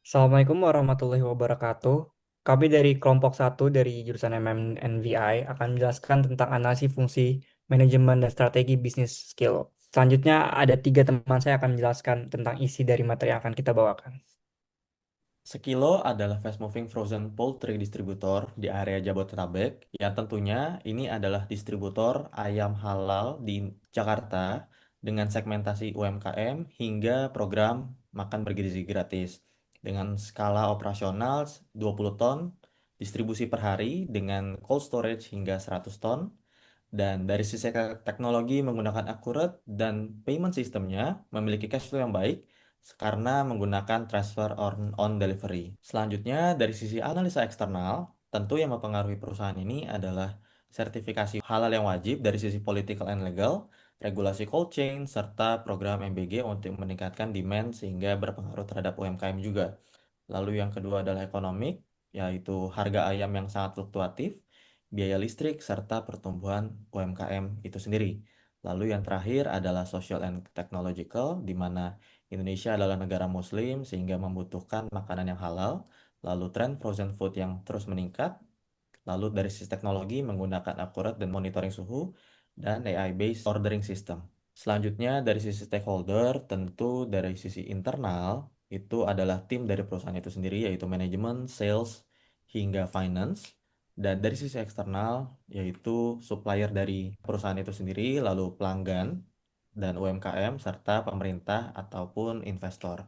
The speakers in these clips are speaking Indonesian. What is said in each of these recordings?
Assalamualaikum warahmatullahi wabarakatuh. Kami dari kelompok satu dari jurusan MMNVI akan menjelaskan tentang analisis fungsi manajemen dan strategi bisnis skill. Selanjutnya ada tiga teman saya akan menjelaskan tentang isi dari materi yang akan kita bawakan. Sekilo adalah fast moving frozen poultry distributor di area Jabodetabek yang tentunya ini adalah distributor ayam halal di Jakarta dengan segmentasi UMKM hingga program makan bergizi gratis dengan skala operasional 20 ton, distribusi per hari dengan cold storage hingga 100 ton, dan dari sisi teknologi menggunakan akurat dan payment sistemnya memiliki cash flow yang baik karena menggunakan transfer on delivery. Selanjutnya dari sisi analisa eksternal, tentu yang mempengaruhi perusahaan ini adalah sertifikasi halal yang wajib dari sisi political and legal, regulasi cold chain, serta program MBG untuk meningkatkan demand sehingga berpengaruh terhadap UMKM juga. Lalu yang kedua adalah ekonomik, yaitu harga ayam yang sangat fluktuatif, biaya listrik, serta pertumbuhan UMKM itu sendiri. Lalu yang terakhir adalah social and technological, di mana Indonesia adalah negara muslim sehingga membutuhkan makanan yang halal. Lalu tren frozen food yang terus meningkat. Lalu dari sisi teknologi menggunakan akurat dan monitoring suhu dan AI-based ordering system. Selanjutnya dari sisi stakeholder, tentu dari sisi internal itu adalah tim dari perusahaan itu sendiri yaitu manajemen, sales, hingga finance. Dan dari sisi eksternal yaitu supplier dari perusahaan itu sendiri, lalu pelanggan dan UMKM serta pemerintah ataupun investor.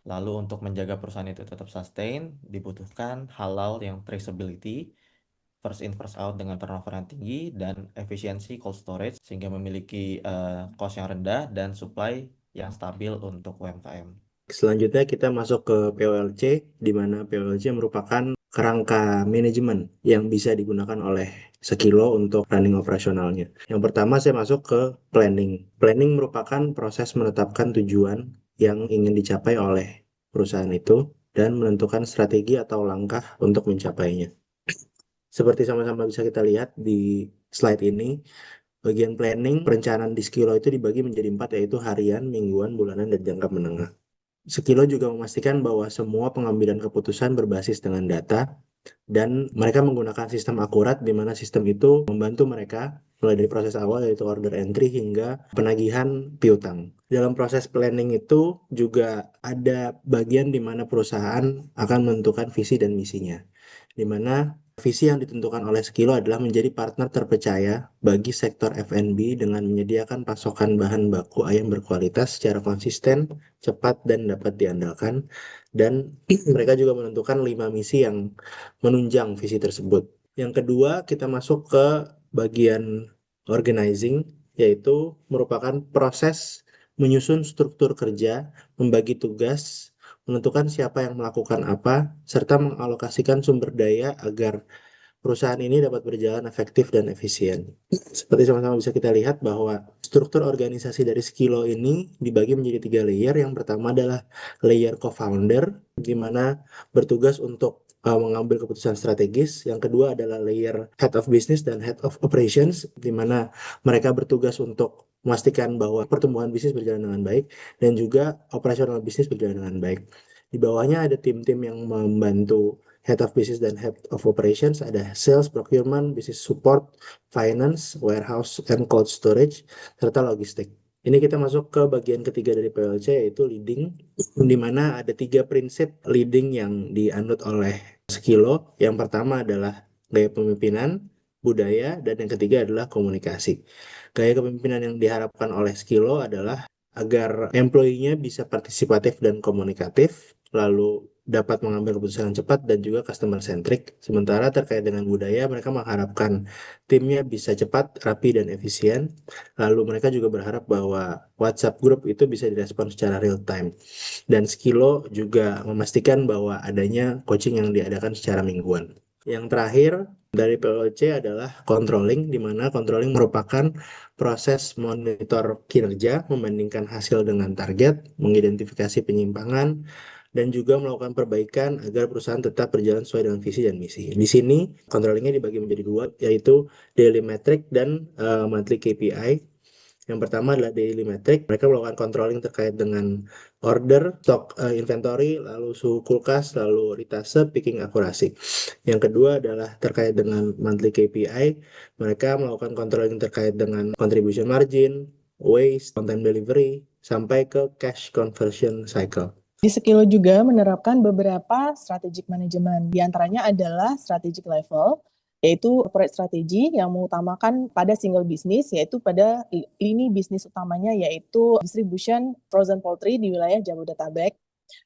Lalu untuk menjaga perusahaan itu tetap sustain, dibutuhkan halal yang traceability, first in first out dengan turnover yang tinggi dan efisiensi cold storage sehingga memiliki cost yang rendah dan supply yang stabil untuk UMKM. Selanjutnya kita masuk ke POLC, di mana POLC merupakan kerangka manajemen yang bisa digunakan oleh Sekilo untuk running operasionalnya. Yang pertama saya masuk ke planning. Planning merupakan proses menetapkan tujuan yang ingin dicapai oleh perusahaan itu dan menentukan strategi atau langkah untuk mencapainya. Seperti sama-sama bisa kita lihat di slide ini, bagian planning, perencanaan di Sekilo itu dibagi menjadi empat, yaitu harian, mingguan, bulanan, dan jangka menengah. Sekilo juga memastikan bahwa semua pengambilan keputusan berbasis dengan data dan mereka menggunakan sistem akurat di mana sistem itu membantu mereka mulai dari proses awal yaitu order entry hingga penagihan piutang. Dalam proses planning itu juga ada bagian di mana perusahaan akan menentukan visi dan misinya, di mana visi yang ditentukan oleh Sekilo adalah menjadi partner terpercaya bagi sektor F&B dengan menyediakan pasokan bahan baku ayam berkualitas secara konsisten, cepat, dan dapat diandalkan. Dan mereka juga menentukan 5 misi yang menunjang visi tersebut. Yang kedua, kita masuk ke bagian organizing, yaitu merupakan proses menyusun struktur kerja, membagi tugas, menentukan siapa yang melakukan apa, serta mengalokasikan sumber daya agar perusahaan ini dapat berjalan efektif dan efisien. Seperti sama-sama bisa kita lihat bahwa struktur organisasi dari Skilo ini dibagi menjadi 3 layer. Yang pertama adalah layer co-founder, di mana bertugas untuk mengambil keputusan strategis. Yang kedua adalah layer head of business dan head of operations, di mana mereka bertugas untuk memastikan bahwa pertumbuhan bisnis berjalan dengan baik dan juga operasional bisnis berjalan dengan baik. Di bawahnya ada tim-tim yang membantu Head of Business dan Head of Operations, ada Sales, Procurement, Business Support, Finance, Warehouse, and Cold Storage, serta Logistik. Ini kita masuk ke bagian ketiga dari PLC, yaitu leading, di mana ada 3 prinsip leading yang dianut oleh Skilo. Yang pertama adalah gaya pemimpinan, budaya, dan yang ketiga adalah komunikasi. Gaya kepemimpinan yang diharapkan oleh Skilo adalah agar employee-nya bisa partisipatif dan komunikatif, lalu dapat mengambil keputusan yang cepat dan juga customer centric. Sementara terkait dengan budaya, mereka mengharapkan timnya bisa cepat, rapi, dan efisien. Lalu mereka juga berharap bahwa WhatsApp group itu bisa direspon secara real time. Dan Skilo juga memastikan bahwa adanya coaching yang diadakan secara mingguan. Yang terakhir dari PLC adalah controlling, di mana controlling merupakan proses monitor kinerja, membandingkan hasil dengan target, mengidentifikasi penyimpangan, dan juga melakukan perbaikan agar perusahaan tetap berjalan sesuai dengan visi dan misi. Di sini controllingnya dibagi menjadi 2, yaitu daily metric dan monthly KPI. Yang pertama adalah daily metric. Mereka melakukan controlling terkait dengan order, stok inventory, lalu suhu kulkas, lalu ritase, picking akurasi. Yang kedua adalah terkait dengan monthly KPI. Mereka melakukan controlling terkait dengan contribution margin, waste, on time delivery, sampai ke cash conversion cycle. Di Skillo juga menerapkan beberapa strategic management. Di antaranya adalah strategic level, yaitu corporate strategy yang mengutamakan pada single business, yaitu pada lini bisnis utamanya, yaitu distribution frozen poultry di wilayah Jabodetabek.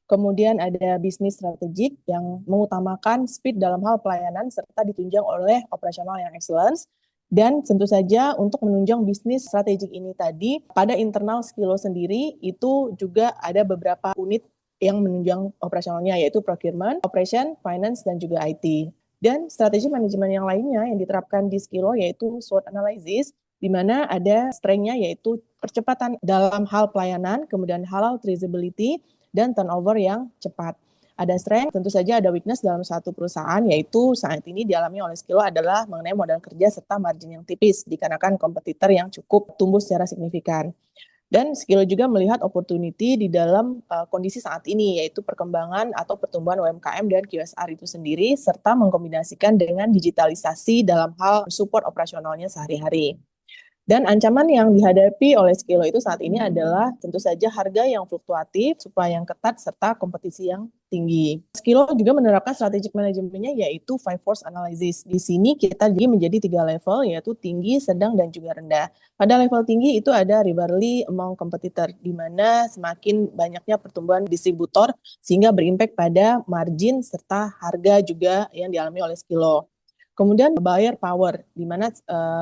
Kemudian ada bisnis strategik yang mengutamakan speed dalam hal pelayanan serta ditunjang oleh operasional yang excellence. Dan tentu saja untuk menunjang bisnis strategik ini tadi, pada internal Skillo sendiri itu juga ada beberapa unit yang menunjang operasionalnya, yaitu procurement, operation, finance, dan juga IT. Dan strategi manajemen yang lainnya yang diterapkan di Skillo yaitu SWOT analysis, di mana ada strength-nya yaitu percepatan dalam hal pelayanan, kemudian halal traceability, dan turnover yang cepat. Ada strength, tentu saja ada weakness dalam satu perusahaan, yaitu saat ini dialami oleh Skillo adalah mengenai modal kerja serta margin yang tipis, dikarenakan kompetitor yang cukup tumbuh secara signifikan. Dan Skillo juga melihat opportunity di dalam kondisi saat ini, yaitu perkembangan atau pertumbuhan UMKM dan QSR itu sendiri, serta mengkombinasikan dengan digitalisasi dalam hal support operasionalnya sehari-hari. Dan ancaman yang dihadapi oleh Skillo itu saat ini adalah tentu saja harga yang fluktuatif, supply yang ketat, serta kompetisi yang tinggi. Skillo juga menerapkan strategic manajemennya yaitu 5 force analysis. Di sini kita bagi menjadi 3 level, yaitu tinggi, sedang, dan juga rendah. Pada level tinggi itu ada rivalry among competitor, di mana semakin banyaknya pertumbuhan distributor sehingga berimpact pada margin serta harga juga yang dialami oleh Skillo. Kemudian buyer power, di mana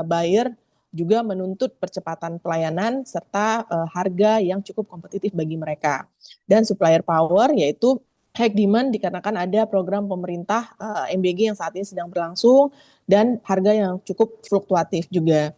buyer juga menuntut percepatan pelayanan serta harga yang cukup kompetitif bagi mereka. Dan supplier power yaitu high demand dikarenakan ada program pemerintah MBG yang saat ini sedang berlangsung dan harga yang cukup fluktuatif juga.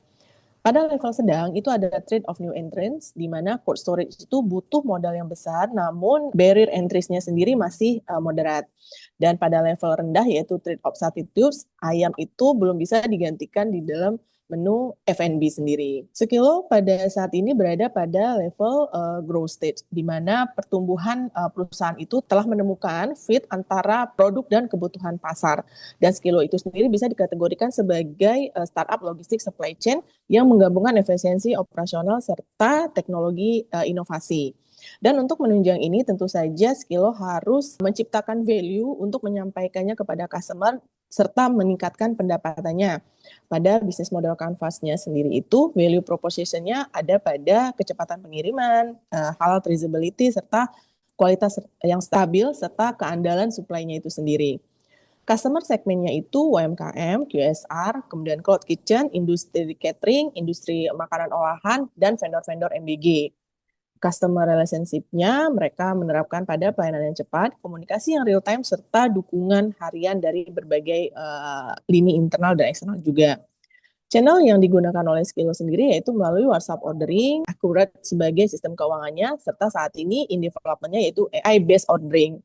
Pada level sedang itu ada trade of new entrants, di mana cold storage itu butuh modal yang besar, namun barrier entries-nya sendiri masih moderat. Dan pada level rendah yaitu trade of substitutes, ayam itu belum bisa digantikan di dalam menu F&B sendiri. Skillo pada saat ini berada pada level growth stage, di mana pertumbuhan perusahaan itu telah menemukan fit antara produk dan kebutuhan pasar. Dan Skillo itu sendiri bisa dikategorikan sebagai startup logistik supply chain yang menggabungkan efisiensi operasional serta teknologi inovasi. Dan untuk menunjang ini tentu saja Skillo harus menciptakan value untuk menyampaikannya kepada customer serta meningkatkan pendapatannya. Pada bisnis model Canvas-nya sendiri itu value proposition-nya ada pada kecepatan pengiriman, halal traceability serta kualitas yang stabil serta keandalan supply-nya itu sendiri. Customer segmennya itu UMKM, QSR, kemudian cloud kitchen, industri catering, industri makanan olahan, dan vendor-vendor MBG. Customer relationship-nya mereka menerapkan pada pelayanan yang cepat, komunikasi yang real time, serta dukungan harian dari berbagai lini internal dan eksternal juga. Channel yang digunakan oleh Skillo sendiri yaitu melalui WhatsApp ordering, Accurate sebagai sistem keuangannya, serta saat ini in development-nya yaitu AI-based ordering.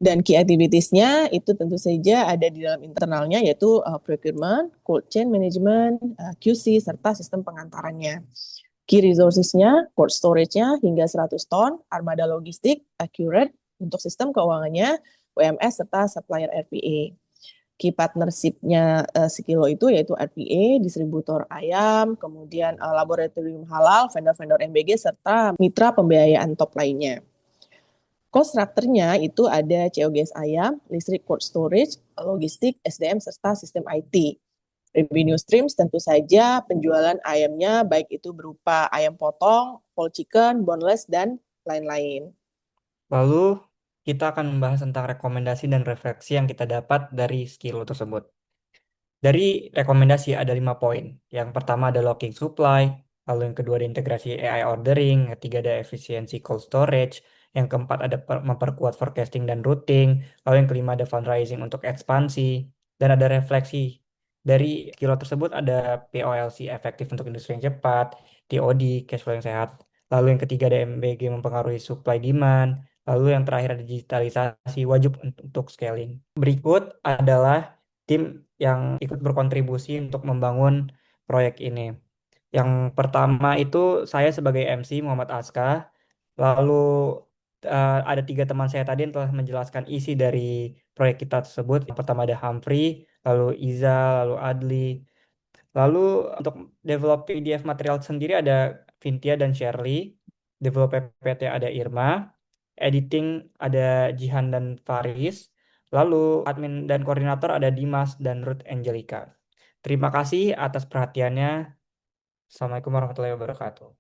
Dan key activities-nya itu tentu saja ada di dalam internalnya yaitu procurement, cold chain management, QC, serta sistem pengantarannya. Key resources-nya, cold storage-nya hingga 100 ton, armada logistik, Accurate untuk sistem keuangannya, WMS, serta supplier RPA. Key partnership-nya Skillo itu yaitu RPA, distributor ayam, kemudian laboratorium halal, vendor-vendor MBG, serta mitra pembiayaan top lainnya. Cost structure-nya itu ada COGS ayam, listrik cold storage, logistik, SDM, serta sistem IT. Revenue streams tentu saja penjualan ayamnya baik itu berupa ayam potong, whole chicken, boneless, dan lain-lain. Lalu kita akan membahas tentang rekomendasi dan refleksi yang kita dapat dari Skillo tersebut. Dari rekomendasi ada 5 poin. Yang pertama ada locking supply, lalu yang kedua ada integrasi AI ordering, yang ketiga ada efisiensi cold storage, yang keempat ada memperkuat forecasting dan routing, lalu yang kelima ada fundraising untuk ekspansi, dan ada refleksi. Dari Skillo tersebut ada POLC efektif untuk industri yang cepat, TOD cash flow yang sehat, lalu yang ketiga ada MBG mempengaruhi supply demand, lalu yang terakhir ada digitalisasi wajib untuk scaling. Berikut adalah tim yang ikut berkontribusi untuk membangun proyek ini. Yang pertama itu saya sebagai MC Muhammad Aska, lalu ada 3 teman saya tadi yang telah menjelaskan isi dari proyek kita tersebut. Yang pertama ada Humphrey, lalu Iza, lalu Adli. Lalu untuk develop PDF material sendiri ada Vintia dan Shirley, develop PPT ada Irma, editing ada Jihan dan Faris, lalu admin dan koordinator ada Dimas dan Ruth Angelica. Terima kasih atas perhatiannya. Assalamualaikum warahmatullahi wabarakatuh.